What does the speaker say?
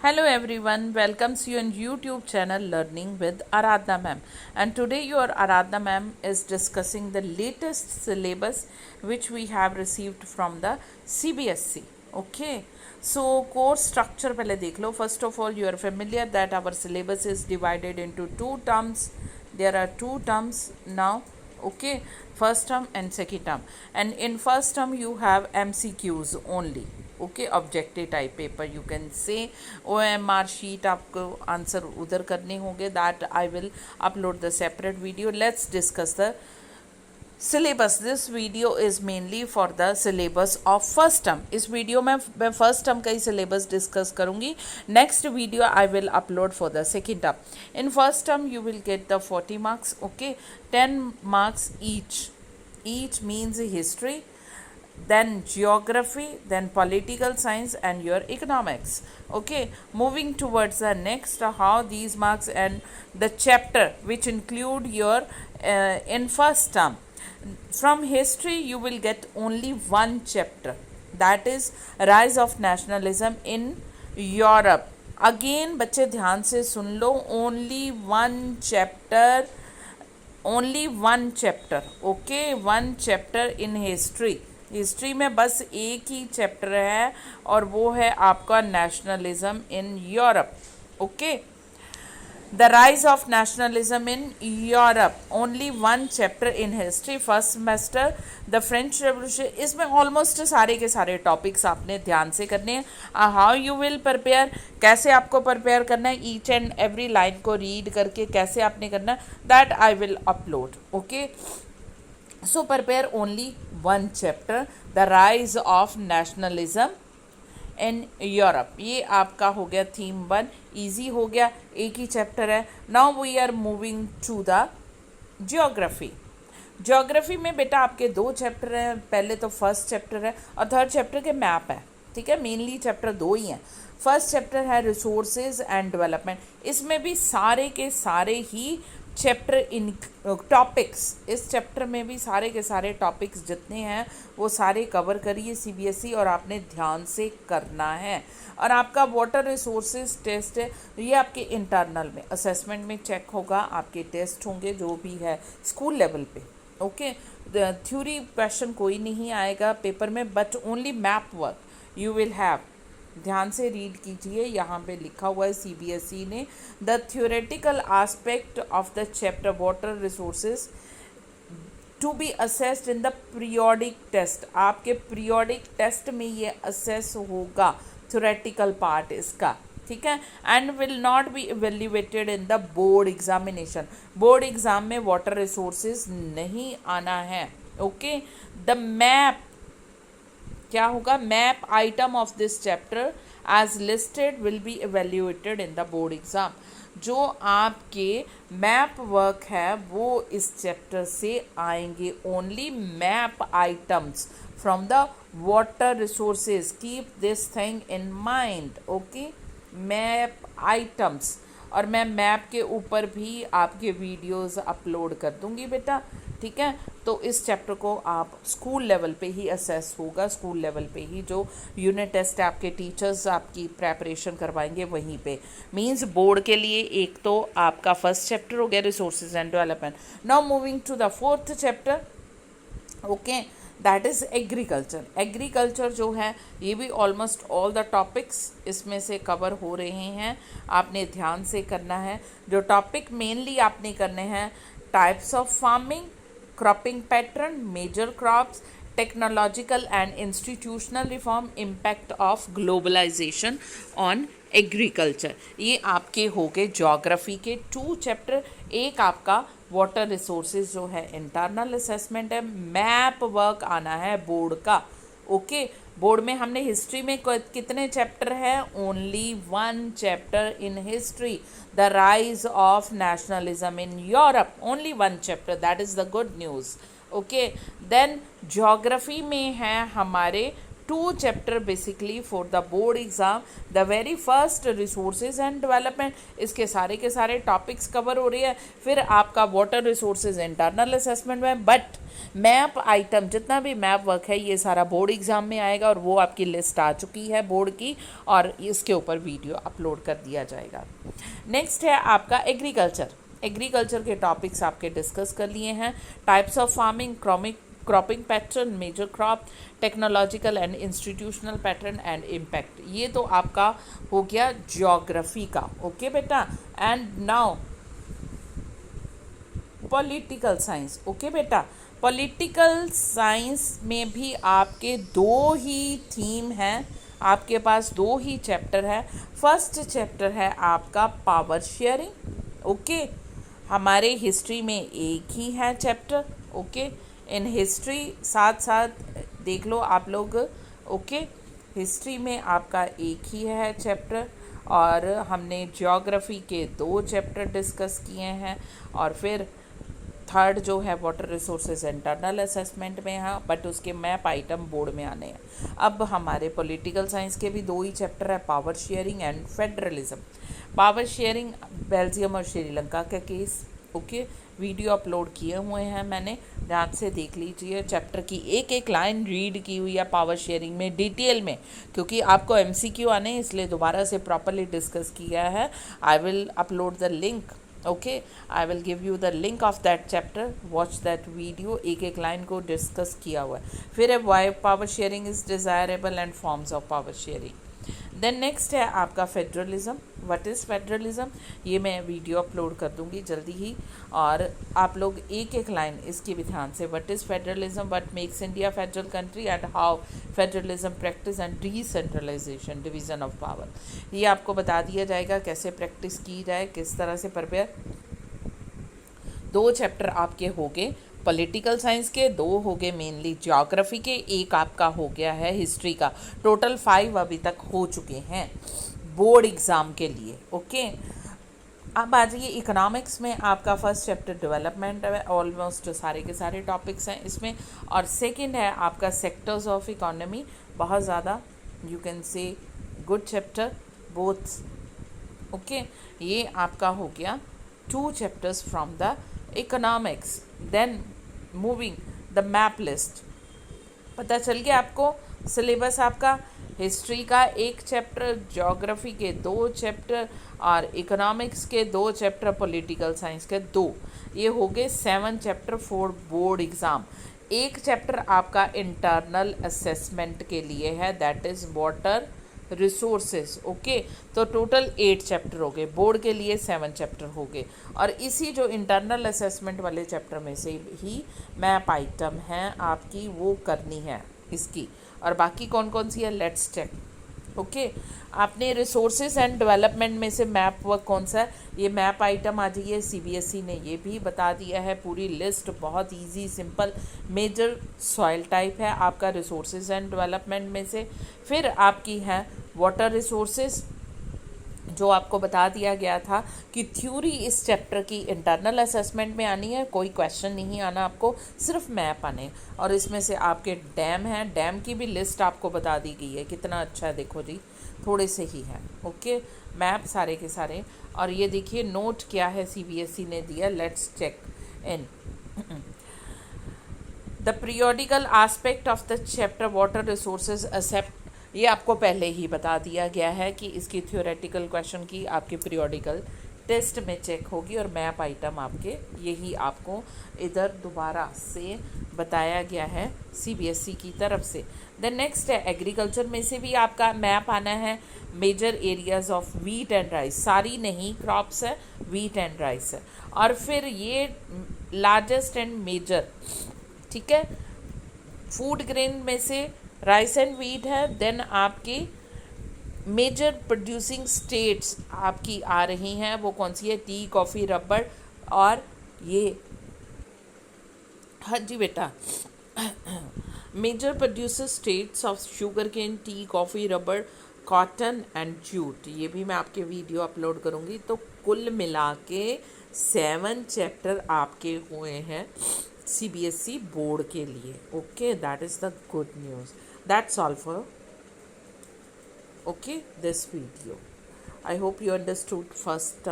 Hello everyone, welcomes you on YouTube channel Learning with Aradhna ma'am. And today your Aradhna ma'am is discussing the latest syllabus which we have received from the CBSE. Okay, so course structure पहले देख लो. First of all, you are familiar that our syllabus is divided into two terms. There are two terms now. Okay, first term and second term, and in first term you have MCQs only. Okay objective type paper you can से OMR sheet आपको answer उधर करने होंगे. That I will upload the separate video. Let's discuss the syllabus. This video is mainly for the syllabus of first term. इस video में मैं first term का ही syllabus discuss करूँगी. Next video I will upload for the second term. In first term you will get the 40 marks. Okay, 10 marks each means history, then geography, then political science and your economics. Okay, moving towards the next, how these marks and the chapter which include your in first term. From history you will get only one chapter, that is rise of nationalism in Europe. Again बच्चे ध्यान से सुन लो, only one chapter. Okay, one chapter in history में बस एक ही chapter है और वो है आपका nationalism in Europe. Okay, the rise of nationalism in Europe, only one chapter in history. First semester the French revolution. इसमें ऑलमोस्ट सारे के सारे टॉपिक्स आपने ध्यान से करने हैं. हाउ यू विल प्रिपेयर, कैसे आपको प्रिपेयर करना है, ईच एंड एवरी लाइन को रीड करके कैसे आपने करना है, that I will upload. Okay, so prepare only one chapter, the rise of nationalism in Europe. ये आपका हो गया थीम 1. इजी हो गया, एक ही चैप्टर है. Now we are moving to the geography. Geography में बेटा आपके 2 चैप्टर हैं. पहले तो फर्स्ट चैप्टर है और थर्ड चैप्टर के मैप है. ठीक है, मेनली चैप्टर 2 ही हैं. फर्स्ट चैप्टर है रिसोर्सेज एंड डेवलपमेंट. इसमें भी सारे के सारे ही चैप्टर इन टॉपिक्स, इस चैप्टर में भी सारे के सारे टॉपिक्स जितने हैं वो सारे कवर करिए CBSE, और आपने ध्यान से करना है. और आपका वाटर रिसोर्सेज टेस्ट है, ये आपके इंटरनल में असेसमेंट में चेक होगा. आपके टेस्ट होंगे जो भी है स्कूल लेवल पे. ओके, थ्योरी क्वेश्चन कोई नहीं आएगा पेपर में, but only map work you will have. ध्यान से रीड कीजिए, यहाँ पे लिखा हुआ है CBSE ने, the theoretical aspect of the chapter water resources to be assessed in the periodic test. आपके पीरियोडिक टेस्ट में ये असेस होगा, थ्योरेटिकल पार्ट इसका. ठीक है, and will not be evaluated in the board examination. Board exam में water resources नहीं आना है. ओके, द मैप क्या होगा, map item of this chapter as listed will be evaluated in the board exam. जो आपके मैप वर्क है वो इस चैप्टर से आएंगे. Only map items from the water resources, keep this thing in mind. Okay, map items. और मैं map के ऊपर भी आपके वीडियोस अपलोड कर दूंगी बेटा. ठीक है, तो इस चैप्टर को आप स्कूल लेवल पे ही असेस होगा, स्कूल लेवल पे ही जो यूनिट टेस्ट आपके टीचर्स आपकी प्रेपरेशन करवाएंगे वहीं पे. मींस बोर्ड के लिए एक तो आपका फर्स्ट चैप्टर हो गया resources and development. Now moving to the fourth chapter. Okay, that is agriculture. Agriculture जो है ये भी ऑलमोस्ट ऑल द टॉपिक्स इसमें से कवर हो रहे हैं. आपने ध्यान से करना है. जो टॉपिक मेनली आपने करने हैं, types of farming, cropping pattern, major crops, technological and institutional reform, impact of globalisation on agriculture. ये आपके हो गए ज्योग्राफी के 2 चैप्टर. एक आपका वाटर रिसोर्सेज जो है इंटरनल असेसमेंट है. मैप वर्क आना है बोर्ड का. ओके, बोर्ड में हमने हिस्ट्री में कितने चैप्टर हैं, only 1 chapter in history, the rise of nationalism in Europe, only 1 chapter. That is the good news. Okay, then geography में है हमारे two chapter basically for the board exam. The very first resources and development, इसके सारे के सारे topics cover हो रही है। फिर आपका वाटर रिसोर्सेज इंटरनल असेसमेंट में, बट मैप आइटम जितना भी मैप वर्क है ये सारा बोर्ड एग्जाम में आएगा, और वो आपकी लिस्ट आ चुकी है बोर्ड की, और इसके ऊपर वीडियो अपलोड कर दिया जाएगा। नेक्स्ट है आपका एग्रीकल्चर। एग्रीकल्चर के टॉपिक्स आपके डिस्कस कर लिए हैं। Types of farming, cropping pattern, major crop, technological and institutional pattern and impact. ये तो आपका हो गया ज्योग्राफी का। ओके बेटा, and now political science. Okay बेटा, पॉलिटिकल साइंस में भी आपके दो ही थीम हैं, आपके पास दो ही चैप्टर है। फर्स्ट चैप्टर है आपका पावर शेयरिंग। ओके, हमारे हिस्ट्री में एक ही है चैप्टर। ओके, इन हिस्ट्री साथ साथ देख लो आप लोग। ओके, हिस्ट्री में आपका एक ही है चैप्टर, और हमने ज्योग्राफी के दो चैप्टर डिस्कस किए हैं, और फिर थर्ड जो है वाटर रिसोर्सेज इंटरनल असेसमेंट में है, बट उसके मैप आइटम बोर्ड में आने हैं। अब हमारे पॉलिटिकल साइंस के भी दो ही चैप्टर है, power sharing and federalism. Power sharing Belgium और श्रीलंका का केस। ओके, वीडियो अपलोड किए हुए हैं मैंने, ध्यान से देख लीजिए। चैप्टर की एक एक लाइन रीड की हुई है पावर शेयरिंग में डिटेल में, क्योंकि आपको एमसीक्यू आने इसलिए दोबारा से प्रॉपरली डिस्कस किया है। I will upload the link. Okay, I will give you the link of that chapter, watch that video. एक एक लाइन को डिस्कस किया हुआ है। फिर है why power sharing is desirable and forms of power sharing. Then next है आपका फेडरलिज्म। व्हाट इज़ फेडरलिज्म, ये मैं वीडियो अपलोड कर दूंगी जल्दी ही, और आप लोग एक एक लाइन इसकी भी ध्यान से। What is federalism, what makes India federal country, and how federalism practice and decentralisation, division of power. ये आपको बता दिया जाएगा कैसे प्रैक्टिस की जाए, किस तरह से प्रिपेयर। दो चैप्टर आपके हो गए पॉलिटिकल साइंस के, दो हो गए मेनली ज्योग्राफी के, एक आपका हो गया है हिस्ट्री का। टोटल 5 अभी तक हो चुके हैं बोर्ड एग्ज़ाम के लिए। ओके, अब आ जाइए इकोनॉमिक्स में। आपका फर्स्ट चैप्टर डेवलपमेंट है, ऑलमोस्ट सारे के सारे टॉपिक्स हैं इसमें, और सेकंड है आपका सेक्टर्स ऑफ इकोनॉमी। बहुत ज़्यादा you can say good chapter both. Okay, ये आपका हो गया 2 chapters from the economics. Then moving the map list, पता चल गया आपको सिलेबस आपका। हिस्ट्री का एक चैप्टर, ज्योग्राफी के 2 चैप्टर, और इकोनॉमिक्स के 2 चैप्टर, पॉलिटिकल साइंस के 2। ये हो गए 7 चैप्टर फॉर बोर्ड एग्ज़ाम। एक चैप्टर आपका इंटरनल असेसमेंट के लिए है, that is water resources. Okay, तो टोटल 8 चैप्टर हो गए, बोर्ड के लिए 7 चैप्टर हो गए, और इसी जो इंटरनल असेसमेंट वाले चैप्टर में से ही मैप आइटम हैं आपकी वो करनी है इसकी। और बाकी कौन कौन सी है, लेट्स चेक। ओके, आपने रिसोर्सेज एंड डेवलपमेंट में से मैप वर्क कौन सा है, ये मैप आइटम आ जाइए। सीबीएसई ने ये भी बता दिया है, पूरी लिस्ट बहुत easy simple. Major soil type है आपका रिसोर्सेज एंड डेवलपमेंट में से। फिर आपकी है वाटर रिसोर्सेज, जो आपको बता दिया गया था कि थ्योरी इस चैप्टर की इंटरनल असेसमेंट में आनी है, कोई क्वेश्चन नहीं आना आपको, सिर्फ मैप आने। और इसमें से आपके डैम हैं, डैम की भी लिस्ट आपको बता दी गई है, कितना अच्छा है देखो जी, थोड़े से ही है। ओके, मैप सारे के सारे। और ये देखिए नोट क्या है सीबीएसई ने दिया, let's check in the periodical aspect of the chapter water resources except. ये आपको पहले ही बता दिया गया है कि इसकी थ्योरेटिकल क्वेश्चन की आपके पीरियोडिकल टेस्ट में चेक होगी, और मैप आइटम आपके यही आपको इधर दोबारा से बताया गया है सीबीएसई की तरफ से। देन नेक्स्ट है एग्रीकल्चर में से भी आपका मैप आना है। Major areas of wheat and rice, सारी नहीं क्रॉप्स है, वीट एंड राइस है। और फिर ये लार्जेस्ट एंड मेजर, ठीक है, फूड ग्रेन में से राइस एंड वीट है। देन आपकी मेजर प्रोड्यूसिंग स्टेट्स आपकी आ रही हैं, वो कौन सी है, टी, कॉफ़ी, रबड़, और ये हाँ जी बेटा major producer states of sugar cane, tea, coffee, rubber, cotton and jute. ये भी मैं आपके वीडियो अपलोड करूँगी। तो कुल मिला के 7 चैप्टर आपके हुए हैं सीबीएसई बोर्ड के लिए। Okay, that is the good news. That's all for okay this video. I hope you understood first